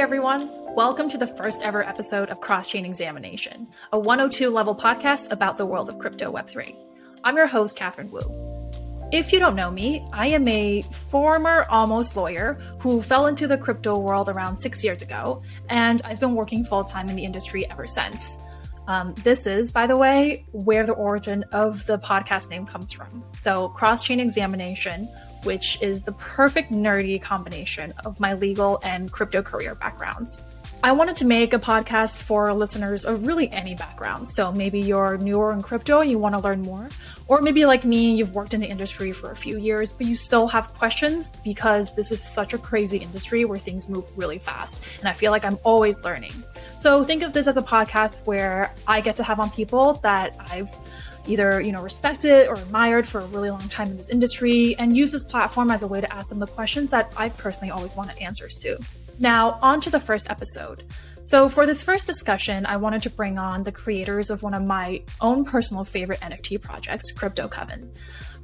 everyone. Welcome to the first ever episode of Cross-Chain Examination, a 102 level podcast about the world of crypto Web3. I'm your host, Katherine Wu. If you don't know me, I am a former almost lawyer who fell into the crypto world around 6 years ago, and I've been working full-time in the industry ever since. This is, by the way, where the origin of the podcast name comes from. So Cross-Chain Examination, which is the perfect nerdy combination of my legal and crypto career backgrounds. I wanted to make a podcast for listeners of really any background. So maybe you're newer in crypto and you want to learn more, or maybe like me, you've worked in the industry for a few years, but you still have questions because this is such a crazy industry where things move really fast. And I feel like I'm always learning. So think of this as a podcast where I get to have on people that I've either, respected or admired for a really long time in this industry, and use this platform as a way to ask them the questions that I personally always wanted answers to. Now, on to the first episode. So for this first discussion, I wanted to bring on the creators of one of my own personal favorite NFT projects, Crypto Coven.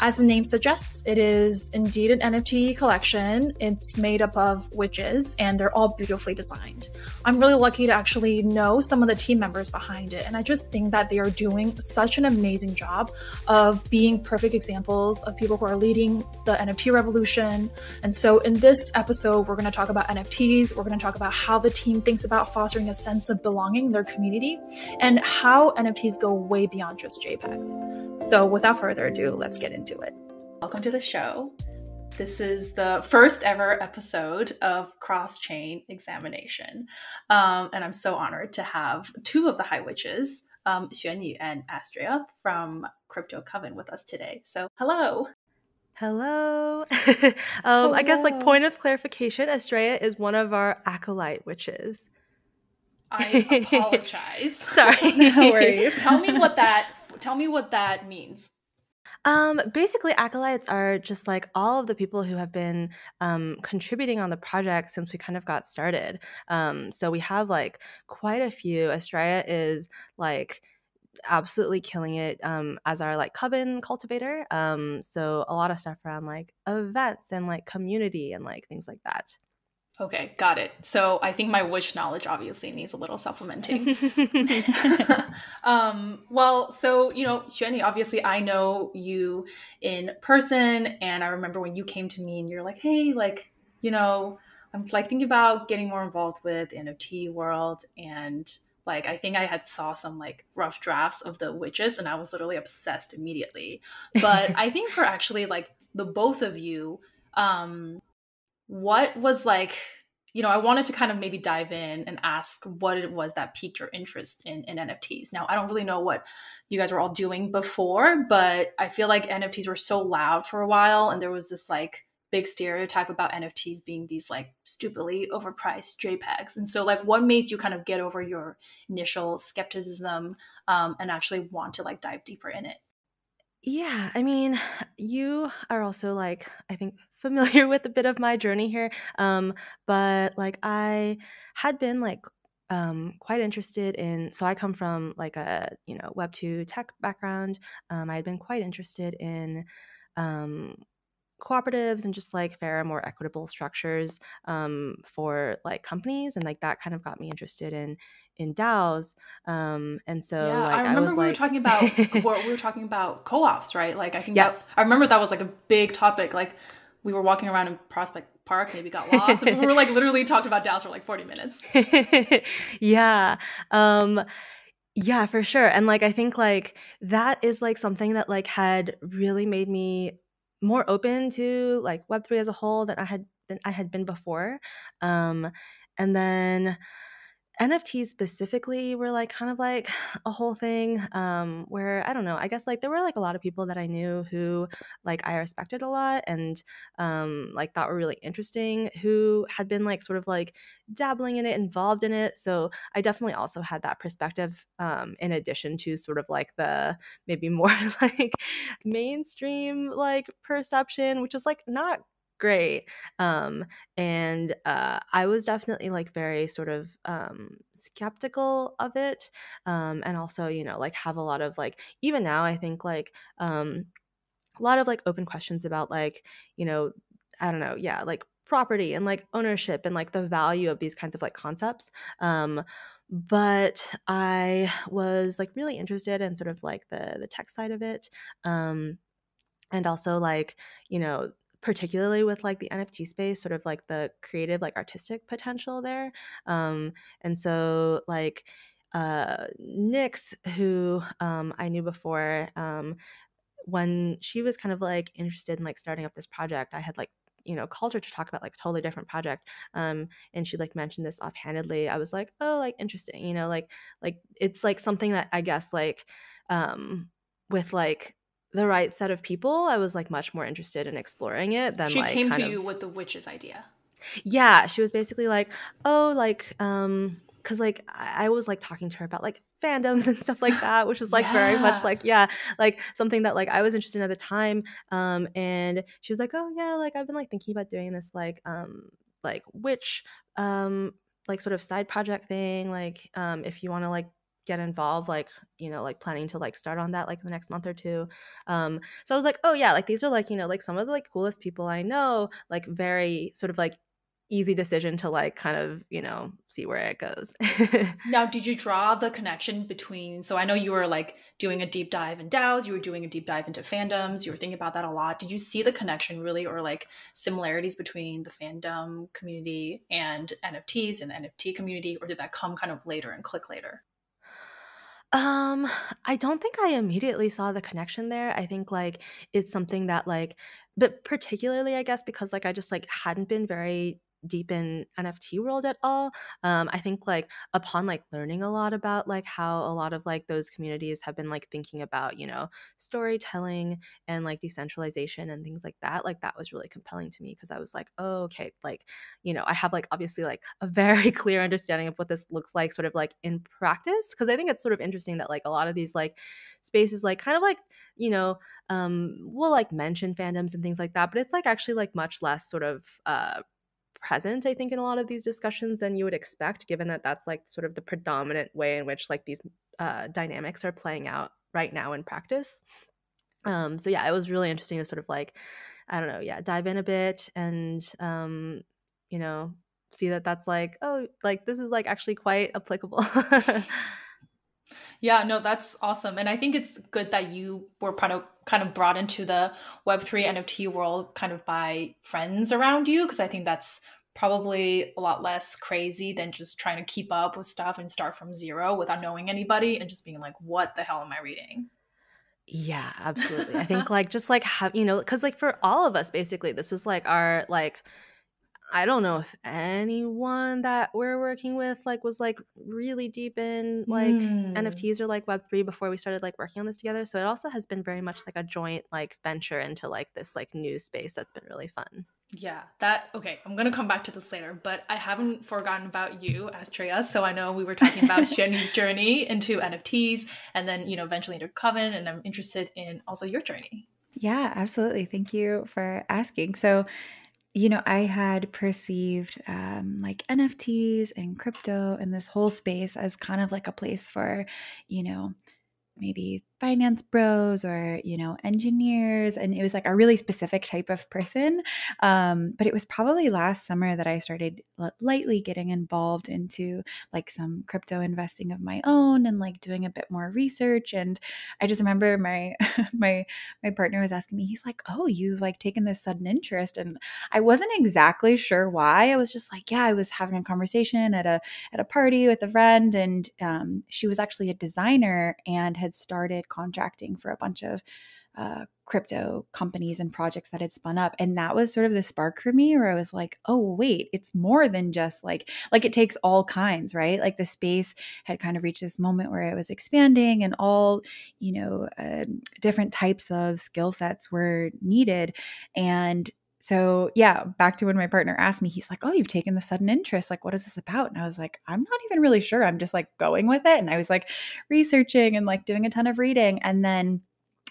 As the name suggests, it is indeed an NFT collection. It's made up of witches, and they're all beautifully designed. I'm really lucky to actually know some of the team members behind it, and I just think that they are doing such an amazing job of being perfect examples of people who are leading the NFT revolution. And so in this episode, we're going to talk about NFTs. We're going to talk about how the team thinks about fostering a sense of belonging in their community, and how NFTs go way beyond just JPEGs. So without further ado, let's get into it. Welcome to the show. This is the first ever episode of Cross-Chain Examination. And I'm so honored to have two of the High Witches, xuannu and Astrea from Crypto Coven with us today. So hello. Hello. I guess point of clarification, Astrea is one of our acolyte witches. I apologize. Sorry. No worries. Tell me what that means. Basically, acolytes are just like all of the people who have been contributing on the project since we kind of got started. So we have like quite a few. Astrea is like absolutely killing it as our like coven cultivator. So a lot of stuff around like events and like community and like things like that. Okay, got it. So I think my witch knowledge obviously needs a little supplementing. xuannu, obviously I know you in person, and I remember when you came to me and you're like, hey, I'm like thinking about getting more involved with the NFT world, and like I think I had saw some like rough drafts of the witches, and I was literally obsessed immediately. But I think for actually like the both of you, what was like, I wanted to kind of maybe dive in and ask what it was that piqued your interest in NFTs. Now, I don't really know what you guys were all doing before, but I feel like NFTs were so loud for a while, and there was this like big stereotype about NFTs being these like stupidly overpriced JPEGs. And so like what made you kind of get over your initial skepticism and actually want to like dive deeper in it? Yeah, I mean, you are also like, I think, familiar with a bit of my journey here. But like I had been like quite interested in, so I come from like a, Web2 tech background. I had been quite interested in um cooperatives and just like fairer, more equitable structures for like companies, and like that kind of got me interested in DAOs. And so Yeah, like I remember was we were like talking about co-ops, right? Like I think yes. I remember that was like a big topic. Like we were walking around in Prospect Park, maybe got lost, and we were like literally talked about DAOs for like 40 minutes. Yeah. Yeah, for sure. And like I think like that is like something that like had really made me more open to like Web3 as a whole than I had been before. And then NFTs specifically were like kind of like a whole thing where I don't know, I guess like there were like a lot of people that I knew who like I respected a lot and like thought were really interesting, who had been like sort of like dabbling in it, involved in it. So I definitely also had that perspective in addition to sort of like the maybe more like mainstream like perception, which is like not great. And I was definitely like very sort of skeptical of it, and also like have a lot of like, even now I think like a lot of like open questions about like I don't know, yeah, like property and like ownership and like the value of these kinds of like concepts. But I was like really interested in sort of like the tech side of it. And also like, you know, particularly with like the NFT space, sort of like the creative, like artistic potential there. And so like Nix, who I knew before, when she was kind of like interested in like starting up this project, I had like, you know, called her to talk about like a totally different project. And she like mentioned this offhandedly. I was like, oh, like interesting, you know, like it's like something that I guess like with like the right set of people, I was like much more interested in exploring it than She like came kind to you of, with the witch's idea. yeah, she was basically like, oh, like, because like I was like talking to her about like fandoms and stuff like that, which was like very much Yeah. like, yeah, like something that like I was interested in at the time. And she was like, oh yeah, like I've been like thinking about doing this like witch like sort of side project thing, like if you want to like get involved, like, you know, like planning to like start on that like the next month or two. So I was like, oh yeah, like these are like, you know, like some of the like coolest people I know, like very sort of like easy decision to like kind of, you know, see where it goes. Now, did you draw the connection between? So I know you were like doing a deep dive in DAOs, you were doing a deep dive into fandoms, you were thinking about that a lot. Did you see the connection really, or like similarities between the fandom community and NFTs and the NFT community, or did that come kind of later and click later? Um, I don't think I immediately saw the connection there. I think like it's something that like, but particularly I guess because like I just like hadn't been very deep in NFT world at all. I think like upon like learning a lot about like how a lot of like those communities have been like thinking about, you know, storytelling and like decentralization and things like that was really compelling to me because I was like, oh, okay, like, you know, I have like obviously like a very clear understanding of what this looks like sort of like in practice. Cause I think it's sort of interesting that like a lot of these like spaces, like kind of like, you know, will like mention fandoms and things like that, but it's like actually like much less sort of present, I think, in a lot of these discussions than you would expect, given that that's like sort of the predominant way in which like these dynamics are playing out right now in practice. So yeah, it was really interesting to sort of like, I don't know, yeah, dive in a bit and you know, see that that's like, oh, like this is like actually quite applicable. Yeah, no, that's awesome. And I think it's good that you were kind of brought into the Web3 NFT world kind of by friends around you, because I think that's probably a lot less crazy than just trying to keep up with stuff and start from zero without knowing anybody and just being like, what the hell am I reading? Yeah, absolutely. I think like just like have, you know, because like for all of us basically this was like our like, I don't know if anyone that we're working with like was like really deep in like Hmm. NFTs or like Web3 before we started like working on this together. So it also has been very much like a joint like venture into like this like new space that's been really fun. Yeah, that okay. I'm gonna come back to this later, but I haven't forgotten about you, Astrea. So I know we were talking about xuannu's journey into NFTs, and then eventually into Coven, and I'm interested in also your journey. Yeah, absolutely. Thank you for asking. So, I had perceived like NFTs and crypto and this whole space as kind of like a place for, you know, maybe finance bros or engineers, and it was like a really specific type of person. But it was probably last summer that I started lightly getting involved into like some crypto investing of my own and like doing a bit more research. And I just remember my my partner was asking me, he's like, oh, you've like taken this sudden interest. And I wasn't exactly sure why. I was just like, yeah, I was having a conversation at a party with a friend, and she was actually a designer and had started contracting for a bunch of crypto companies and projects that had spun up. And that was sort of the spark for me, where I was like, oh wait, it's more than just like it takes all kinds, right? Like the space had kind of reached this moment where it was expanding, and all different types of skill sets were needed. And so, yeah, back to when my partner asked me, he's like, oh, you've taken the sudden interest. Like, what is this about? And I was like, I'm not even really sure. I'm just like going with it. And I was like researching and like doing a ton of reading. And then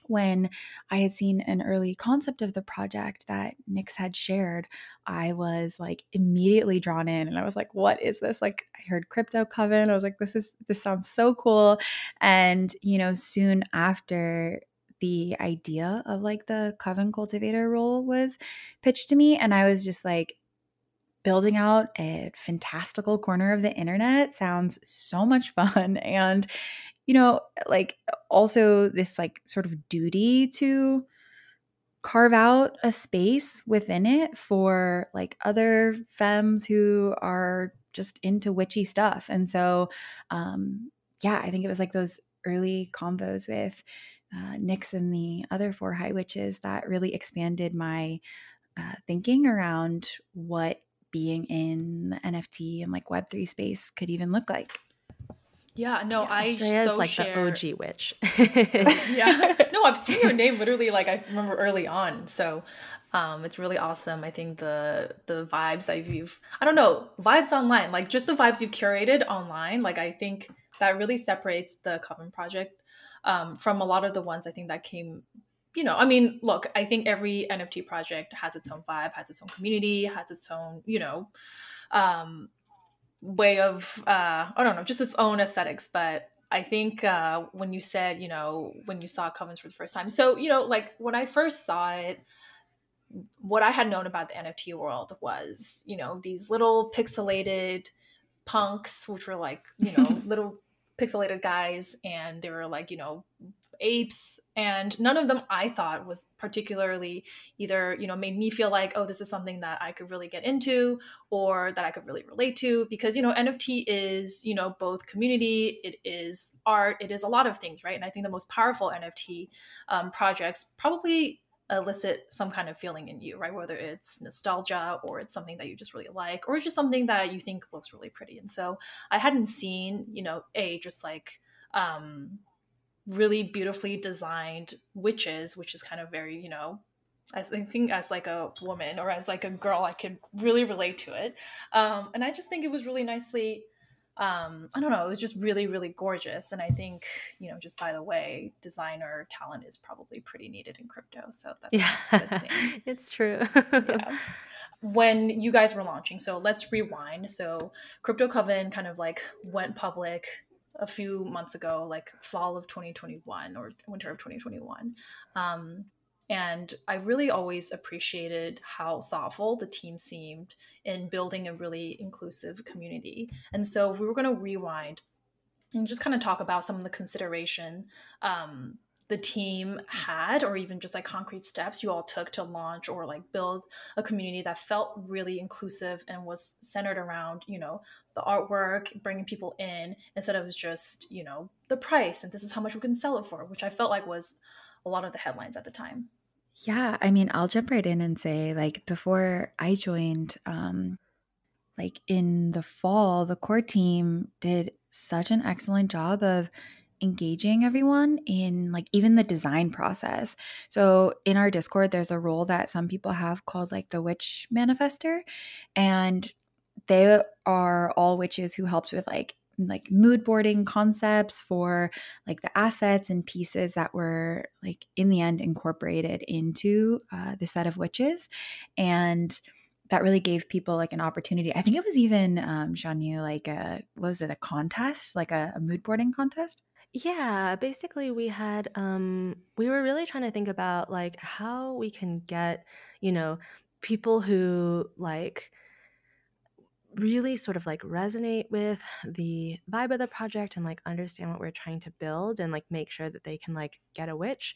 when I had seen an early concept of the project that Nix had shared, I was like immediately drawn in, and I was like, what is this? Like, I heard Crypto Coven. I was like, this sounds so cool. And, soon after, the idea of like the Coven cultivator role was pitched to me, and I was just like, building out a fantastical corner of the internet sounds so much fun. And, like also this like sort of duty to carve out a space within it for like other femmes who are just into witchy stuff. And so, yeah, I think it was like those early combos with Nyx and the other four high witches that really expanded my thinking around what being in the NFT and like Web3 space could even look like. Yeah, no, Yeah, I Astrea is so like share. the OG witch. Yeah, no, I've seen your name literally, like I remember early on. So, it's really awesome. I think the vibes that you've, I don't know, vibes online, like just the vibes you've curated online, like I think that really separates the Coven project from a lot of the ones I think that came. I mean, look, I think every NFT project has its own vibe, has its own community, has its own, um, way of I don't know, just its own aesthetics. But I think when you said, when you saw Covens for the first time, so like when I first saw it, what I had known about the NFT world was, these little pixelated punks, which were like, little pixelated guys, and they were like, apes, and none of them I thought was particularly either made me feel like, oh, this is something that I could really get into or that I could really relate to, because NFT is both community, it is art, it is a lot of things, right? And I think the most powerful NFT projects probably elicit some kind of feeling in you, right? Whether it's nostalgia or it's something that you just really like, or it's just something that you think looks really pretty. And so I hadn't seen just like really beautifully designed witches, which is kind of very, I think as like a woman or as like a girl, I could really relate to it. And I just think it was really nicely, I don't know, it was just really, really gorgeous. And I think, just by the way, designer talent is probably pretty needed in crypto. So that's a good thing. It's true. Yeah. When you guys were launching, so let's rewind. So Crypto Coven kind of like went public a few months ago, like fall of 2021 or winter of 2021. And I really always appreciated how thoughtful the team seemed in building a really inclusive community. And so if we were going to rewind and just kind of talk about some of the consideration the team had, or even just like concrete steps you all took to launch or like build a community that felt really inclusive and was centered around, the artwork, bringing people in instead of just, the price and this is how much we can sell it for, which I felt like was a lot of the headlines at the time. Yeah, I mean, I'll jump right in and say, like, before I joined, like in the fall, the core team did such an excellent job of engaging everyone in like even the design process. So in our Discord, there's a role that some people have called like the witch manifester, and they are all witches who helped with like mood boarding concepts for like the assets and pieces that were like in the end incorporated into the set of witches. And that really gave people like an opportunity. I think it was even xuannu, like what was it, a contest, like a mood boarding contest? Yeah, basically we were really trying to think about like how we can get, people who like really sort of like resonate with the vibe of the project and like understand what we're trying to build and like make sure that they can like get a witch,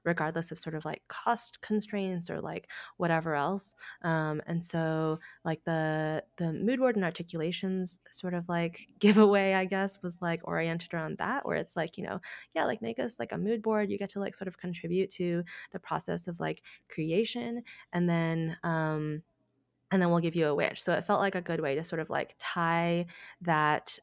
regardless of sort of like cost constraints or like whatever else. And so like the mood board and articulations sort of like giveaway, I guess, was like oriented around that, where it's like, yeah, like make us like a mood board, you get to like sort of contribute to the process of like creation, and then we'll give you a wish. So it felt like a good way to sort of like tie that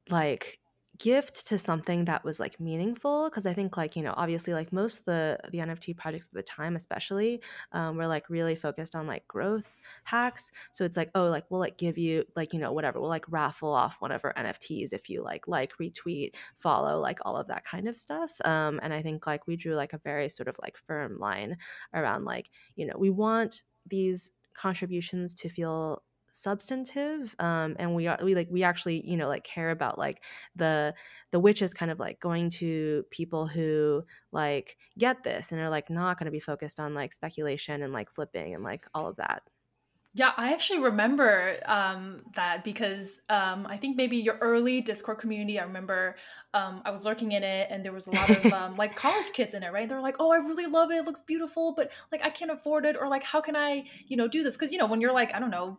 like gift to something that was like meaningful, because I think like obviously like most of the NFT projects at the time especially were like really focused on like growth hacks. So it's like, oh, like we'll like give you like whatever, we'll like raffle off one of our NFTs if you like retweet, follow, like all of that kind of stuff. And I think like we drew like a very sort of like firm line around like we want these contributions to feel substantive, and we actually like care about like the witch is kind of like going to people who like get this and are like not going to be focused on like speculation and like flipping and like all of that. Yeah, I actually remember that because I think maybe your early Discord community, I remember I was lurking in it and there was a lot of like college kids in it, right? They're like, oh, I really love it. It looks beautiful, but like I can't afford it. Or like, how can I, do this? Because, when you're like, I don't know,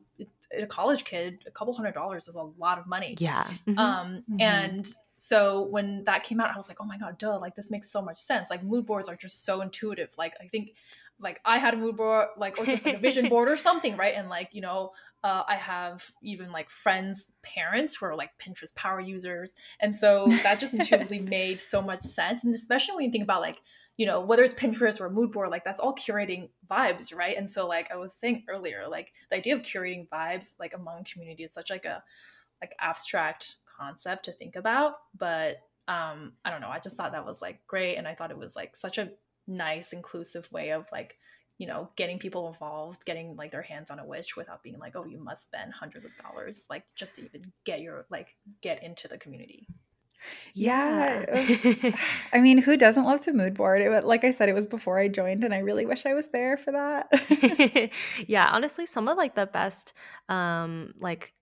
a college kid, a couple $100s is a lot of money. Yeah. And so when that came out, I was like, oh my God, duh, like this makes so much sense. Like mood boards are just so intuitive. Like I think like I had a mood board, like, or just like a vision board or something, right? And like, I have even like friends' parents who are like Pinterest power users. And so that just intuitively made so much sense. And especially when you think about like, whether it's Pinterest or a mood board, like that's all curating vibes, right? And so like I was saying earlier, like the idea of curating vibes like among community is such like a like abstract concept to think about. But I don't know, I just thought that was like great. And I thought it was like such a nice inclusive way of like getting people involved, getting like their hands on a wish without being like, oh, you must spend hundreds of dollars like just to even get into the community. Yeah. I mean, who doesn't love to mood board? Like I said, it was before I joined and I really wish I was there for that. Yeah, honestly, some of like the best like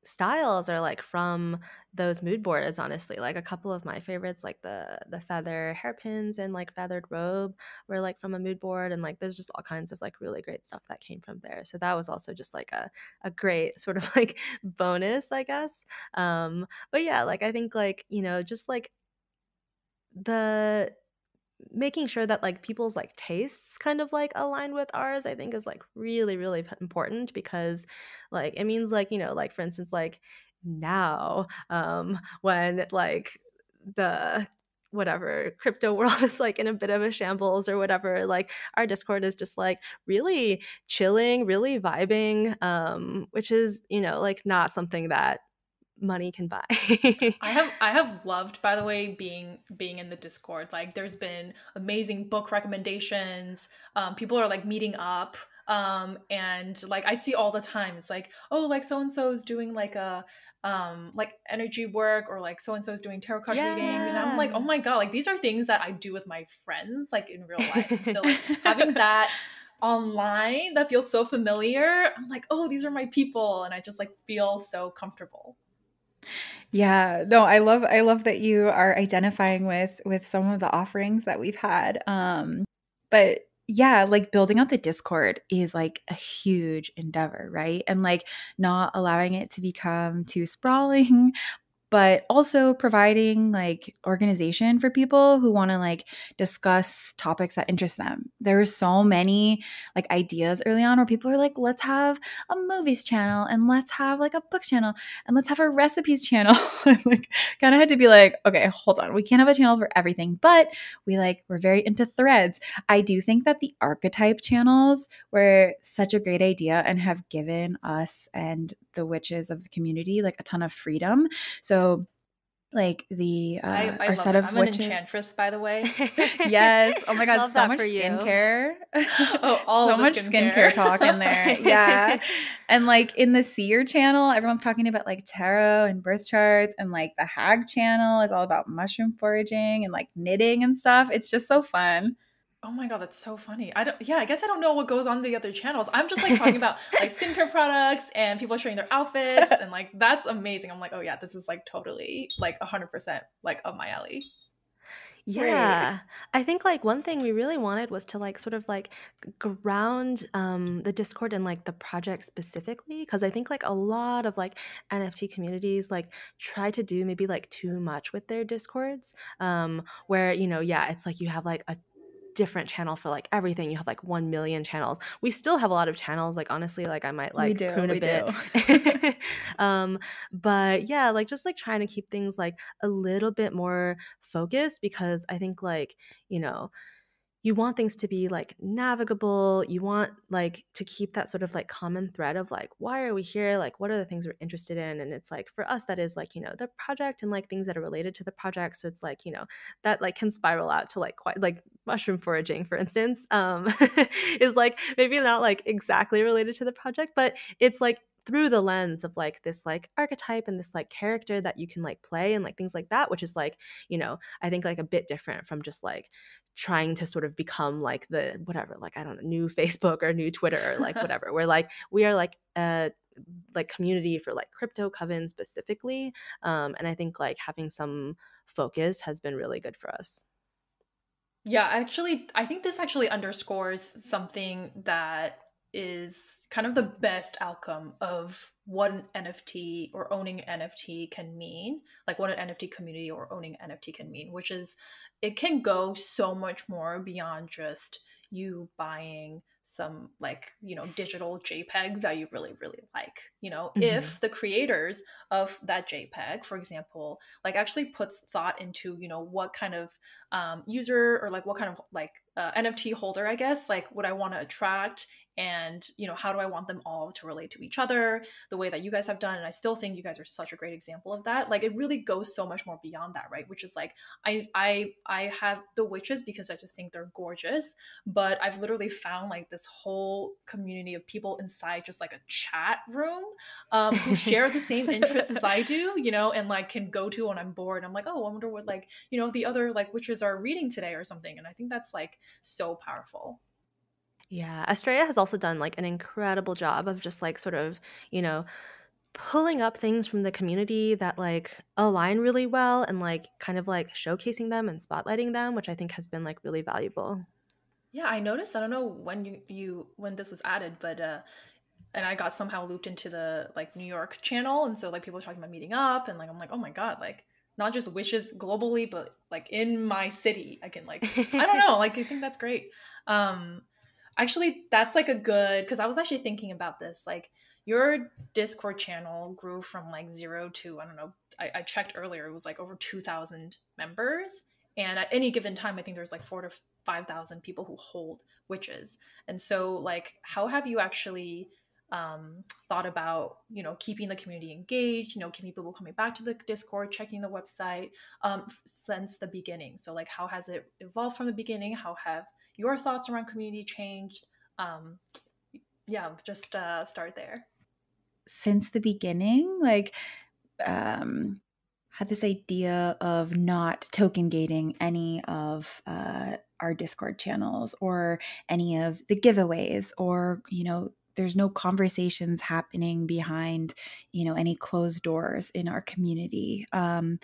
styles are like from those mood boards. Honestly, like a couple of my favorites, like the feather hairpins and like feathered robe, were like from a mood board, and like there's just all kinds of like really great stuff that came from there. So that was also just like a great sort of like bonus, I guess. But yeah, like I think like just like the making sure that like people's like tastes kind of like align with ours, I think is like really really important, because like it means like like for instance like now when like the whatever crypto world is like in a bit of a shambles or whatever, like our Discord is just like really chilling, really vibing, which is like not something that money can buy. I have loved, by the way, being in the Discord. Like there's been amazing book recommendations. People are like meeting up. And like I see all the time, it's like, oh, like so and so is doing like a like energy work, or like so and so is doing tarot card reading. And I'm like, oh my God, like these are things that I do with my friends like in real life. And so like having that online that feels so familiar, I'm like, oh, these are my people, and I just like feel so comfortable. Yeah, no, I love that you are identifying with some of the offerings that we've had. But yeah, like building out the Discord is like a huge endeavor, right? And like not allowing it to become too sprawling, but also providing like organization for people who want to like discuss topics that interest them. There were so many like ideas early on where people are like, let's have a movies channel, and let's have like a books channel, and let's have a recipes channel. And like kind of had to be like, okay, hold on, we can't have a channel for everything, but we're very into threads. I do think that the Archetype channels were such a great idea and have given us and the witches of the community like a ton of freedom. So like the I our love set it. of I'm witches. an enchantress, by the way. Yes. Oh my God, Love so that much for you. skincare. Oh, all so of the much skincare talk in there. Yeah. And like in the seer channel, everyone's talking about like tarot and birth charts, and like the hag channel is all about mushroom foraging and like knitting and stuff. It's just so fun. Oh my God, that's so funny. I guess I don't know what goes on the other channels. I'm just like talking about like skincare products, and people are sharing their outfits, and like that's amazing. I'm like, oh yeah, this is like totally like 100% like up my alley. Yeah. I think like one thing we really wanted was to like sort of like ground the Discord and like the project specifically, because I think like a lot of like NFT communities like try to do maybe like too much with their Discords, where yeah, it's like you have like a different channel for like everything. You have like 1 million channels. We still have a lot of channels, like honestly, like I might like prune a bit. But yeah, like just like trying to keep things like a little bit more focused, because I think like you want things to be like navigable. You want like to keep that sort of like common thread of like, why are we here? Like, what are the things we're interested in? And it's like for us, that is like, the project and like things that are related to the project. So it's like, that like can spiral out to like quite like mushroom foraging, for instance, is like maybe not like exactly related to the project, but it's like through the lens of like this like archetype and this like character that you can like play and like things like that, which is like, I think like a bit different from just like trying to sort of become like the whatever, like I don't know, new Facebook or new Twitter or like whatever. We're like we are like a like community for like Crypto Coven specifically, and I think like having some focus has been really good for us. Yeah, actually, I think this actually underscores something that is kind of the best outcome of what an NFT or owning an NFT can mean, like what an NFT community or owning an NFT can mean, which is it can go so much more beyond just you buying some like, digital JPEG that you really, really like. If the creators of that JPEG, for example, like actually puts thought into, what kind of user or like what kind of like NFT holder, I guess, like would I want to attract, and how do I want them all to relate to each other the way that you guys have done. And I still think you guys are such a great example of that. Like it really goes so much more beyond that, right? Which is like I have the witches because I just think they're gorgeous, but I've literally found like this whole community of people inside just like a chat room who share the same interests as I do, and like can go to when I'm bored. I'm like, oh, I wonder what like the other like witches are reading today or something. And I think that's like so powerful. Yeah, Astrea has also done like an incredible job of just like sort of, pulling up things from the community that like align really well and like kind of like showcasing them and spotlighting them, which I think has been like really valuable. Yeah, I noticed. I don't know when you when this was added, but and I got somehow looped into the like New York channel, and so like people were talking about meeting up, and like I'm like, oh my god, like not just witches globally, but like in my city, I can like I don't know, like I think that's great. Um, Actually, that's like a good because I was actually thinking about this. Like your Discord channel grew from like zero to I don't know. I checked earlier; it was like over 2,000 members, and at any given time, I think there's like 4 to 5,000 people who hold witches. And so, like, how have you actually thought about keeping the community engaged? Keeping people coming back to the Discord, checking the website since the beginning. So, like, how has it evolved from the beginning? How have your thoughts around community changed? Um, yeah, just start there. Since the beginning, like, had this idea of not token gating any of our Discord channels or any of the giveaways, or there's no conversations happening behind any closed doors in our community. And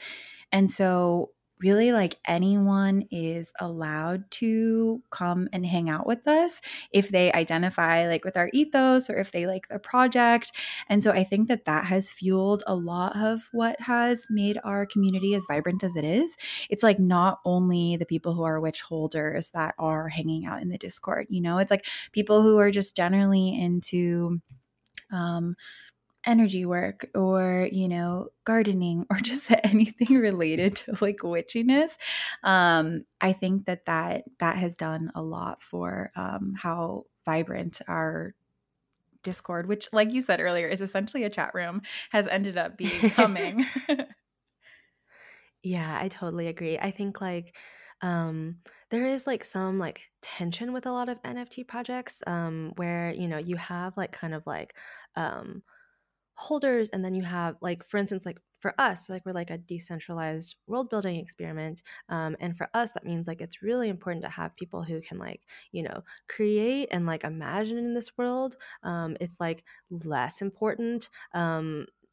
so really, like, anyone is allowed to come and hang out with us if they identify like with our ethos or if they like the project. And so I think that that has fueled a lot of what has made our community as vibrant as it is. It's like not only the people who are witch holders that are hanging out in the Discord, it's like people who are just generally into energy work or gardening or just anything related to like witchiness. I think that has done a lot for how vibrant our Discord, which, like you said earlier, is essentially a chat room, has ended up becoming. Yeah, I totally agree. I think like there is like some like tension with a lot of NFT projects, where you have like kind of like um holders, and then you have like, for instance, like for us, like we're like a decentralized world building experiment, and for us that means like it's really important to have people who can like create and like imagine in this world. It's like less important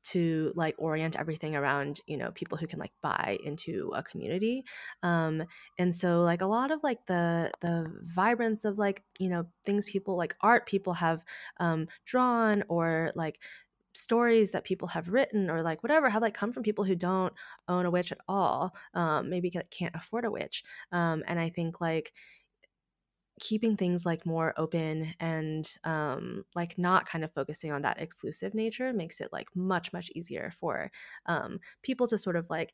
to like orient everything around people who can like buy into a community. And so like a lot of like the vibrance of like things people like art people have drawn, or like stories that people have written, or like whatever, have like come from people who don't own a witch at all, maybe can't afford a witch. And I think like keeping things like more open and like not kind of focusing on that exclusive nature makes it like much easier for people to sort of like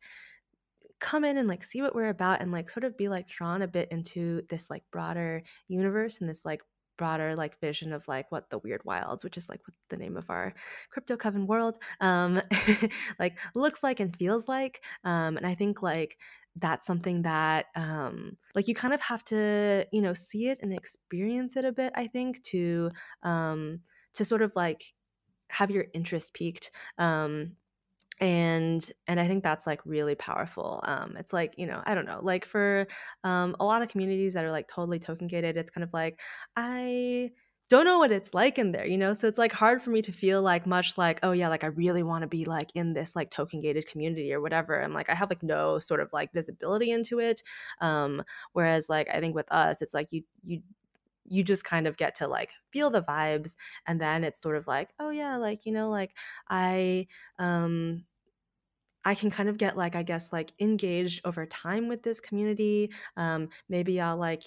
come in and like see what we're about and like sort of be like drawn a bit into this like broader universe and this like broader like vision of like what the Weird Wilds, which is like what the name of our Crypto Coven world, like looks like and feels like. And I think like that's something that like you kind of have to see it and experience it a bit, I think, to sort of like have your interest piqued. And I think that's like really powerful. It's like, I don't know, like for a lot of communities that are like totally token gated, it's kind of like, I don't know what it's like in there, so it's like hard for me to feel like much like, oh yeah, like I really want to be like in this like token gated community or whatever. And like I have like no sort of like visibility into it. Whereas like I think with us, it's like you just kind of get to like feel the vibes, and then it's sort of like, oh yeah, like like I I can kind of get like, I guess, like engaged over time with this community. Maybe I'll like,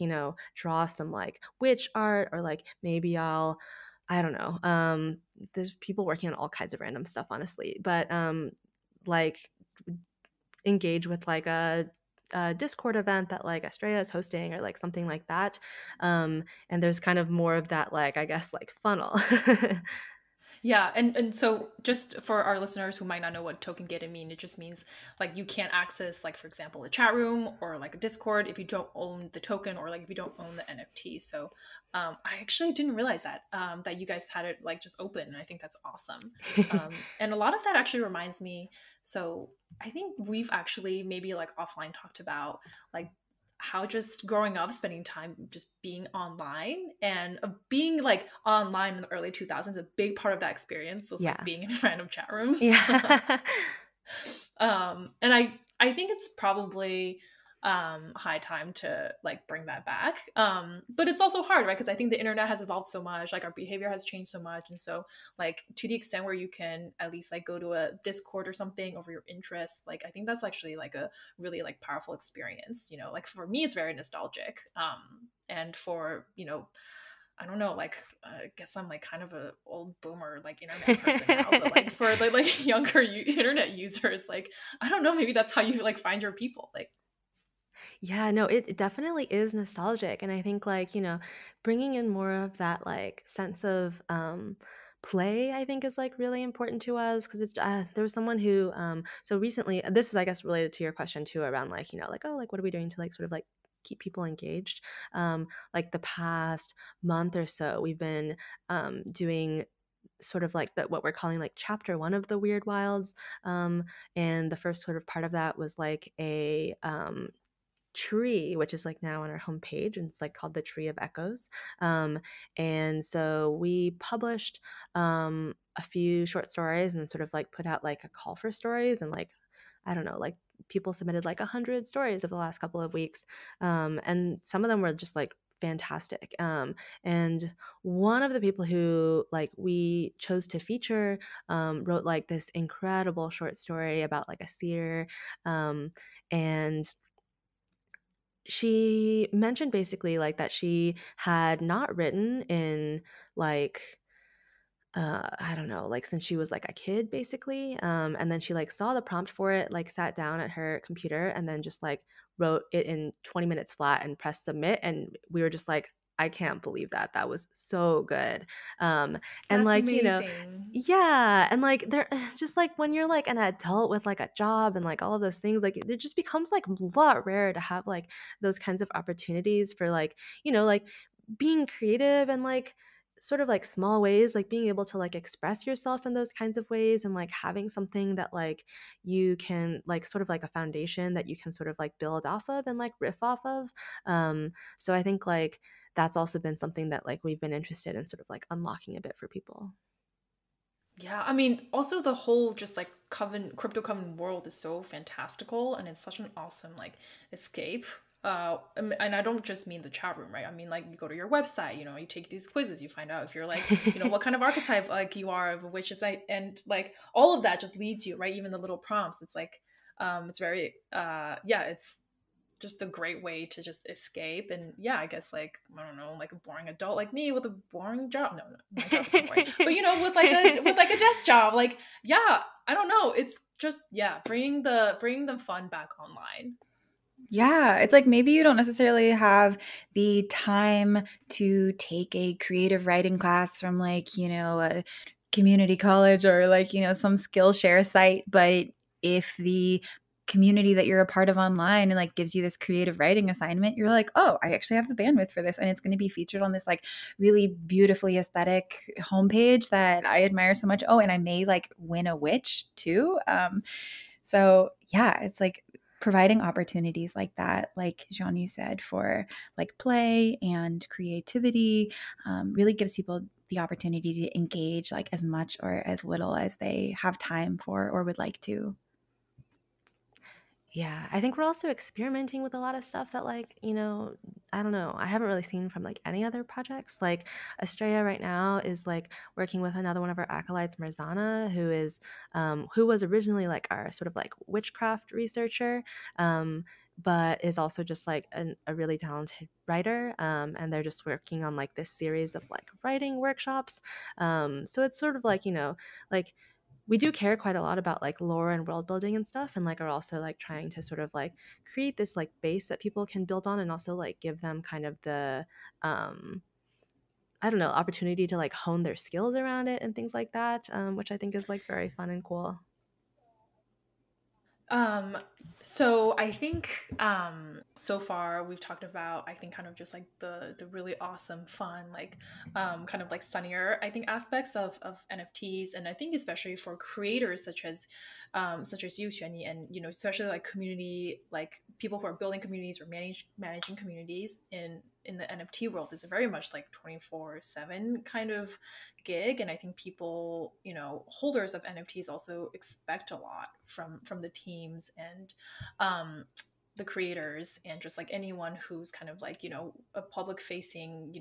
draw some like witch art, or like maybe I don't know. There's people working on all kinds of random stuff, honestly, but like engage with like a Discord event that like Astrea is hosting, or like something like that. And there's kind of more of that, like, I guess, like funnel. Yeah, and so just for our listeners who might not know what token gated mean, it just means like you can't access, like, for example, a chat room or like a Discord if you don't own the token, or like if you don't own the NFT. So I actually didn't realize that that you guys had it like just open, and I think that's awesome. And a lot of that actually reminds me. So I think we've actually maybe like offline talked about like how just growing up, spending time just being online, and being like online in the early 2000s, a big part of that experience was Yeah. like being in random chat rooms. Yeah. And I think it's probably high time to like bring that back. But it's also hard, right? Because I think the internet has evolved so much, like our behavior has changed so much. And so like to the extent where you can at least like go to a Discord or something over your interests, like I think that's actually like a really like powerful experience. Like for me it's very nostalgic. And for, I don't know, like I guess I'm like kind of a old boomer like internet person now, but like for like younger internet users, like I don't know, maybe that's how you like find your people. Like Yeah, no, it definitely is nostalgic. And I think like, bringing in more of that like sense of play, I think is like really important to us. Because it's there was someone who so recently, this is I guess related to your question too, around like, like, oh, like what are we doing to like sort of like keep people engaged. Like the past month or so, we've been doing sort of like what we're calling like chapter 1 of the Weird Wilds. And the first sort of part of that was like a tree, which is like now on our homepage, and it's like called the Tree of Echoes. And so we published a few short stories, and then sort of like put out like a call for stories, and like I don't know, like people submitted like 100 stories over the last couple of weeks, and some of them were just like fantastic. And one of the people who like we chose to feature wrote like this incredible short story about like a seer, and she mentioned basically like that she had not written in like I don't know, like since she was like a kid basically. And then she like saw the prompt for it, like sat down at her computer, and then just like wrote it in 20 minutes flat and pressed submit. And we were just like, I can't believe that. That was so good. And that's like, amazing. yeah. And like there just like when you're like an adult with like a job and like all of those things, like it just becomes like a lot rarer to have like those kinds of opportunities for like, like being creative and like sort of like small ways, like being able to like express yourself in those kinds of ways, and like having something that like you can like sort of like a foundation that you can sort of like build off of and like riff off of. So I think like that's also been something that like we've been interested in sort of like unlocking a bit for people. Yeah, I mean, also the whole just like crypto coven world is so fantastical, and it's such an awesome like escape. And I don't just mean the chat room, right? I mean, like you go to your website, you take these quizzes, you find out if you're like, what kind of archetype like you are of a witch is, and like all of that just leads you, right? Even the little prompts, it's like, it's very, yeah, it's just a great way to just escape. And yeah, I guess like I don't know, like a boring adult like me with a boring job, no, my job's not boring, but with like a desk job, like yeah, I don't know, it's just, yeah, bringing the fun back online. Yeah, it's like maybe you don't necessarily have the time to take a creative writing class from like, a community college or like, some Skillshare site, but if the community that you're a part of online and like gives you this creative writing assignment, you're like, oh, I actually have the bandwidth for this, and it's going to be featured on this like really beautifully aesthetic homepage that I admire so much. Oh, and I may like win a witch too. So yeah, it's like providing opportunities like that, like xuannu said, for like play and creativity, really gives people the opportunity to engage like as much or as little as they have time for or would like to. Yeah, I think we're also experimenting with a lot of stuff that, like, I don't know, I haven't really seen from like any other projects. Like Astrea right now is like working with another one of our acolytes, Marzana, who was originally like our sort of like witchcraft researcher, but is also just like a really talented writer. And they're just working on like this series of like writing workshops. So it's sort of like, like we do care quite a lot about like lore and world building and stuff, and like are also like trying to sort of like create this like base that people can build on, and also like give them kind of the I don't know, opportunity to like hone their skills around it and things like that, which I think is like very fun and cool. So I think so far we've talked about, I think, kind of just like the really awesome, fun, like kind of like sunnier, I think, aspects of NFTs, and I think especially for creators such as you, xuannu, and especially like community, like people who are building communities or managing communities in the NFT world is very much like 24/7 kind of gig. And I think people, holders of NFTs also expect a lot from the teams and the creators, and just like anyone who's kind of like a public facing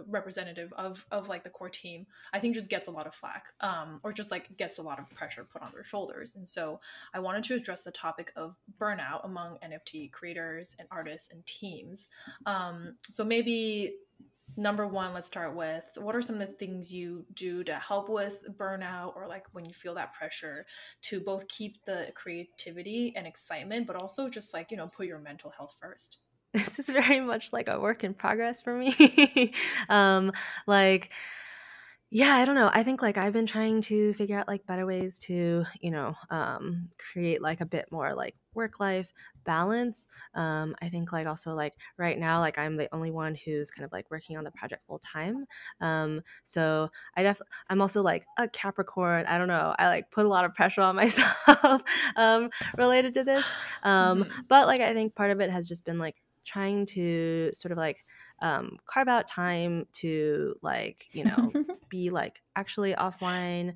representative of like the core team, I think just gets a lot of flack, or just like gets a lot of pressure put on their shoulders. And so I wanted to address the topic of burnout among NFT creators and artists and teams. So maybe number one, let's start with, what are some of the things you do to help with burnout, or like when you feel that pressure to both keep the creativity and excitement, but also just like, put your mental health first? This is very much like a work in progress for me. Like, yeah, I don't know. I think like I've been trying to figure out like better ways to, create like a bit more like work-life balance. I think like also like right now, like I'm the only one who's kind of like working on the project full time. So I'm also like a Capricorn. I don't know. I like put a lot of pressure on myself related to this. But like I think part of it has just been like trying to sort of like carve out time to like be like actually offline.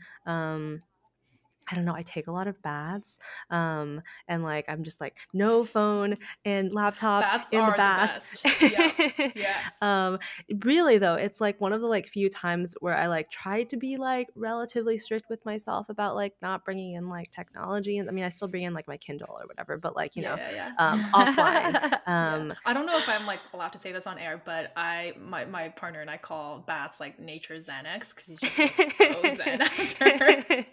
I don't know, I take a lot of baths, and like I'm just like no phone and laptop Baths in the are the bath. best. Yeah. Really though, it's like one of the like few times where I like try to be like relatively strict with myself about like not bringing in like technology. And I mean, I still bring in like my Kindle or whatever, but like Yeah. offline. Yeah. I don't know if I'm like allowed to say this on air, but my partner and I call baths like nature's Xanax, because he just feels so zen after.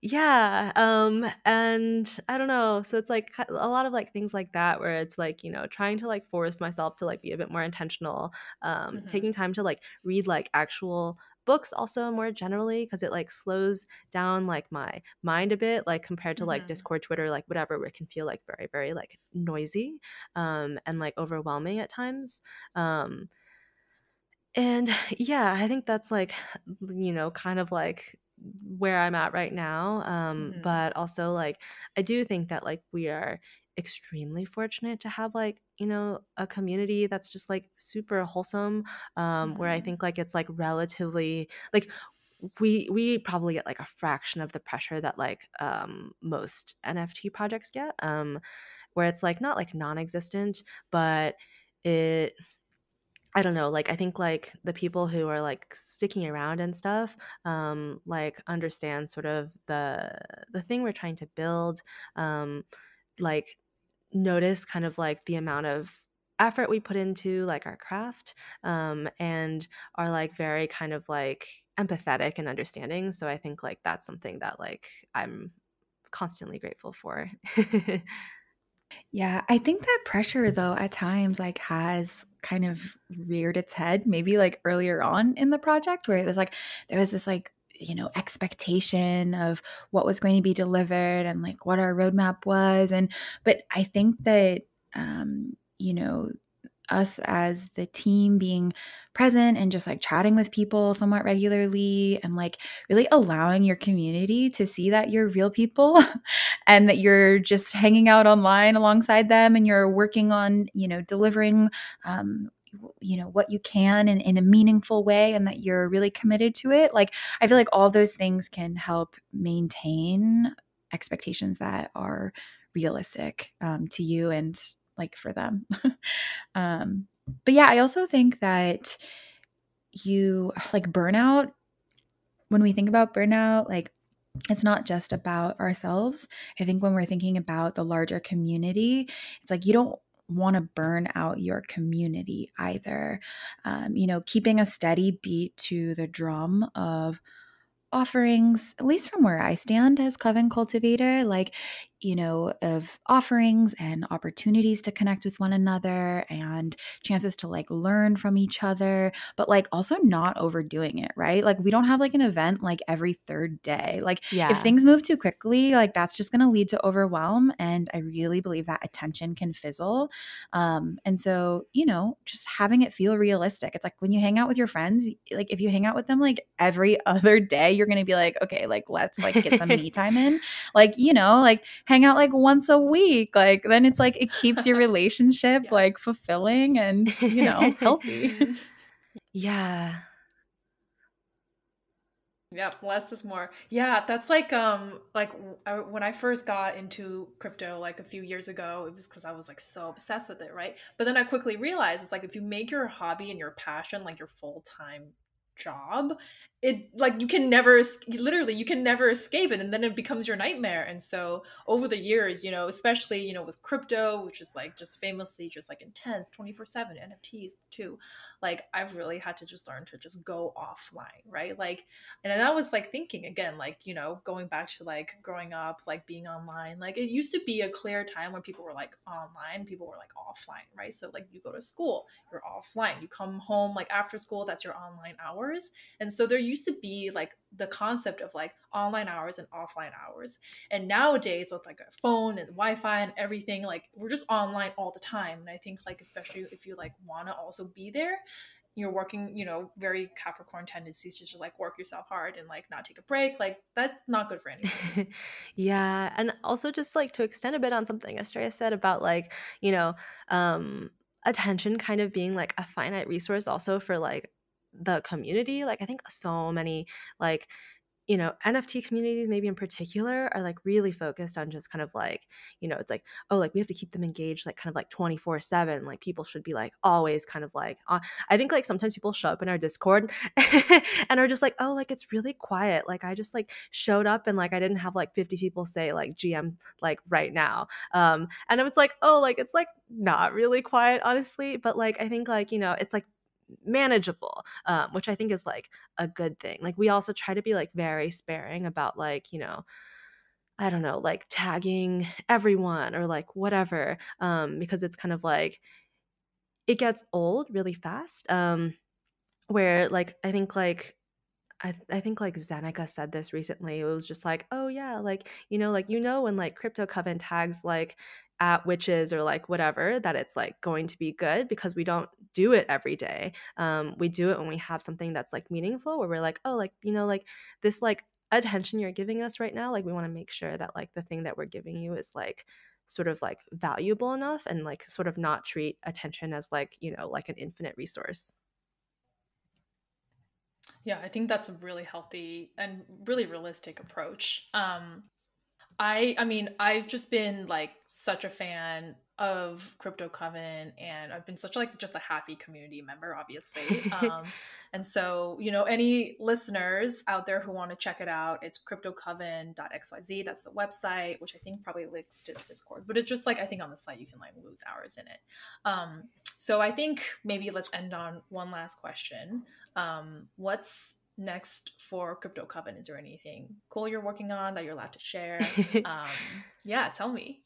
Yeah, and I don't know, so it's like a lot of like things like that where it's like trying to like force myself to like be a bit more intentional, taking time to like read like actual books also more generally, because it like slows down like my mind a bit, like compared to like Discord, Twitter, like whatever, where it can feel like very very like noisy, and like overwhelming at times. And yeah, I think that's like, kind of like where I'm at right now. But also like, I do think that like we are extremely fortunate to have like, a community that's just like super wholesome, where I think like it's like relatively like we probably get like a fraction of the pressure that like most NFT projects get, where it's like not like non-existent, but it I don't know, like I think like the people who are like sticking around and stuff, like understand sort of the thing we're trying to build, like notice kind of like the amount of effort we put into like our craft, and are like very kind of like empathetic and understanding. So I think like that's something that like I'm constantly grateful for. Yeah, I think that pressure though at times like has kind of reared its head maybe like earlier on in the project, where it was like there was this like expectation of what was going to be delivered and like what our roadmap was. But I think that, us as the team being present and just like chatting with people somewhat regularly and like really allowing your community to see that you're real people and that you're just hanging out online alongside them and you're working on, delivering, what you can in a meaningful way and that you're really committed to it. Like, I feel like all those things can help maintain expectations that are realistic to you and like for them. But yeah, I also think that you like burnout. When we think about burnout, like it's not just about ourselves. I think when we're thinking about the larger community, it's like you don't want to burn out your community either. Keeping a steady beat to the drum of offerings, at least from where I stand as Coven cultivator, like, of offerings and opportunities to connect with one another and chances to like learn from each other, but like also not overdoing it, right? Like we don't have like an event like every third day. Like if Yeah. things move too quickly, like that's just going to lead to overwhelm. And I really believe that attention can fizzle. And so, just having it feel realistic. It's like when you hang out with your friends, like if you hang out with them like every other day, you're going to be like, okay, like let's like get some me time in. Like, like hang out like once a week. Like then it's like it keeps your relationship Yeah. like fulfilling and, healthy. Yeah. Yep, less is more. Yeah, that's like when I first got into crypto like a few years ago, it was because I was like so obsessed with it, right? But then I quickly realized it's like if you make your hobby and your passion like your full-time job, it like you can never literally you can never escape it, and then it becomes your nightmare. And so over the years, especially with crypto, which is like just famously just like intense 24/7 NFTs too, like I've really had to just learn to just go offline, right? Like, and then I was like thinking again, like, going back to like growing up, like being online, like it used to be a clear time when people were like online, people were like offline, right? So like you go to school, you're offline, you come home like after school, that's your online hours. And so there used to be like the concept of like online hours and offline hours. And nowadays with like a phone and Wi-Fi and everything, like we're just online all the time. And I think like, especially if you like want to also be there, you're working, very Capricorn tendencies to just like work yourself hard and like not take a break. Like that's not good for anyone. Yeah. And also just like to extend a bit on something Astrea said about like, um, attention kind of being like a finite resource also for like the community. Like I think so many like NFT communities maybe in particular are like really focused on just kind of like, it's like, oh, like we have to keep them engaged like kind of like 24/7. Like people should be like always kind of like on. I think like sometimes people show up in our Discord and are just like, oh, like it's really quiet. Like I just like showed up and like I didn't have like 50 people say like GM like right now. And it's like, oh, like it's like not really quiet, honestly. But like I think like, it's like manageable, which I think is like a good thing. Like we also try to be like very sparing about like, I don't know, like tagging everyone or like whatever, because it's kind of like it gets old really fast. Where like I think like Zeneca said this recently. It was just like, oh yeah, like when like Crypto Coven tags like at witches or like whatever, that it's like going to be good because we don't do it every day. We do it when we have something that's like meaningful, where we're like, oh, like like this like attention you're giving us right now, like we want to make sure that like the thing that we're giving you is like sort of like valuable enough and like sort of not treat attention as like like an infinite resource. Yeah, I think that's a really healthy and really realistic approach. I mean, I've just been like such a fan of Crypto Coven, and I've been such like just a happy community member, obviously. And so, any listeners out there who want to check it out, it's cryptocoven.xyz. That's the website, which I think probably links to the Discord. But it's just like I think on the site you can like lose hours in it. So I think maybe let's end on one last question. What's next for Crypto Coven? Is there anything cool you're working on that you're allowed to share? Yeah, tell me.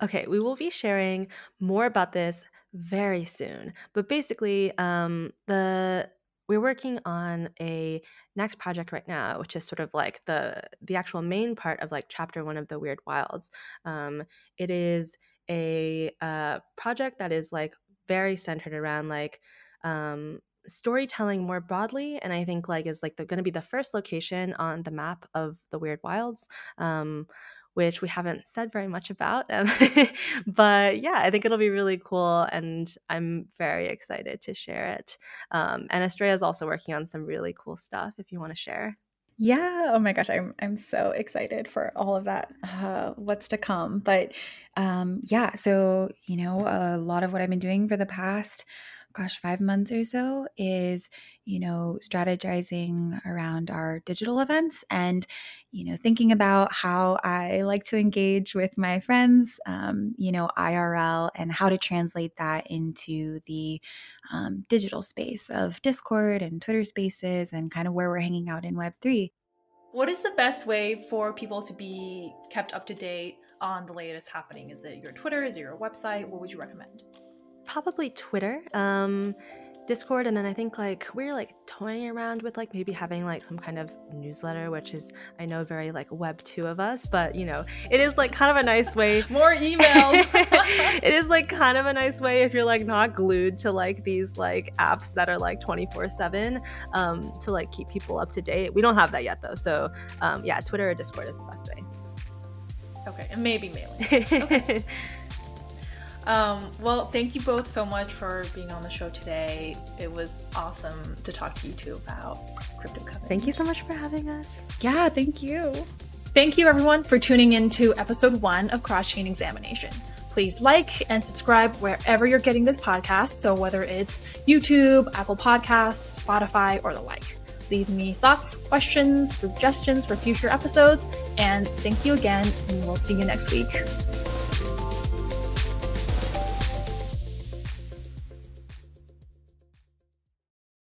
Okay, we will be sharing more about this very soon. But basically, we're working on a next project right now, which is sort of like the actual main part of like chapter 1 of the Weird Wilds. It is a project that is like very centered around like storytelling more broadly, and I think like is like going to be the first location on the map of the Weird Wilds, which we haven't said very much about. But yeah, I think it'll be really cool, and I'm very excited to share it. And Astrea is also working on some really cool stuff if you want to share. Yeah. Oh my gosh, I'm so excited for all of that. What's to come? But yeah, so a lot of what I've been doing for the past 5 months or so is strategizing around our digital events and thinking about how I like to engage with my friends IRL, and how to translate that into the digital space of Discord and Twitter Spaces, and kind of where we're hanging out in Web3. What is the best way for people to be kept up to date on the latest happening? Is it your Twitter? Is it your website? What would you recommend? Probably Twitter, Discord, and then I think like we're like toying around with like maybe having like some kind of newsletter, which is, I know, very like Web 2 of us, but it is like kind of a nice way. More emails. It is like kind of a nice way if you're like not glued to like these like apps that are like 24/7 to like keep people up to date. We don't have that yet though, so yeah, Twitter or Discord is the best way. Okay, and maybe mailing. Okay. Well, thank you both so much for being on the show today. It was awesome to talk to you two about Crypto Coven. Thank you so much for having us. Yeah, thank you. Thank you everyone for tuning in to episode 1 of Cross-Chain Examination. Please like and subscribe wherever you're getting this podcast. So whether it's YouTube, Apple Podcasts, Spotify, or the like. Leave me thoughts, questions, suggestions for future episodes. And thank you again, and we'll see you next week.